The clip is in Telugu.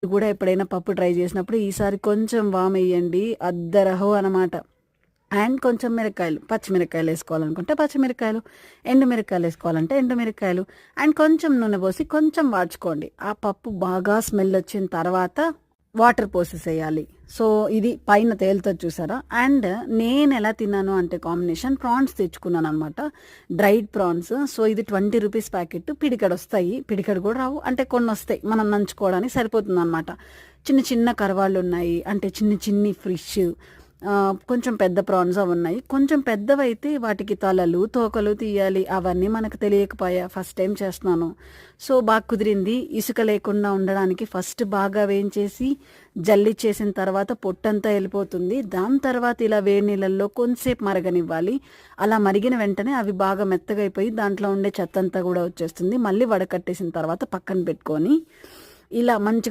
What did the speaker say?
కూడా ఎప్పుడైనా పప్పు ట్రై చేసినప్పుడు ఈసారి కొంచెం వామెయ్యండి, అద్దరహో అనమాట. అండ్ కొంచెం మిరపకాయలు, పచ్చిమిరపకాయలు వేసుకోవాలనుకుంటే పచ్చిమిరపకాయలు, ఎండుమిరపకాయలు వేసుకోవాలంటే ఎండుమిరపకాయలు, అండ్ కొంచెం నూనె పోసి కొంచెం వాడ్చుకోండి. ఆ పప్పు బాగా స్మెల్ వచ్చిన తర్వాత వాటర్ పోసేసేయాలి. సో ఇది పైన తేలుతుంది చూసారా. అండ్ నేను ఎలా తిన్నాను అంటే కాంబినేషన్ ప్రాన్స్ తెచ్చుకున్నాను అనమాట, డ్రైడ్ ప్రాన్స్. సో ఇది 20 రూపీస్ ప్యాకెట్, పిడికడు వస్తాయి, పిడికడు కూడా రావు అంటే కొన్ని వస్తాయి, మనం నంచుకోవడానికి సరిపోతుంది అనమాట. చిన్న చిన్న కరవాళ్ళు ఉన్నాయి, అంటే చిన్ని ఫిష్, కొంచెం పెద్ద ప్రాన్స్ అవి ఉన్నాయి. కొంచెం పెద్దవైతే వాటికి తలలు తోకలు తీయాలి, అవన్నీ మనకు తెలియకపోయా, ఫస్ట్ టైం చేస్తున్నాను. సో బాగా కుదిరింది. ఇసుక లేకుండా ఉండడానికి ఫస్ట్ బాగా వేయించేసి జల్లిచ్చేసిన తర్వాత పొట్టంతా వెళ్ళిపోతుంది. దాని తర్వాత ఇలా వేడి నీళ్ళల్లో కొంతసేపు మరగనివ్వాలి. అలా మరిగిన వెంటనే అవి బాగా మెత్తగా అయిపోయి దాంట్లో ఉండే చెత్త అంతా కూడా వచ్చేస్తుంది. మళ్ళీ వడకట్టేసిన తర్వాత పక్కన పెట్టుకొని ఇలా మంచిగా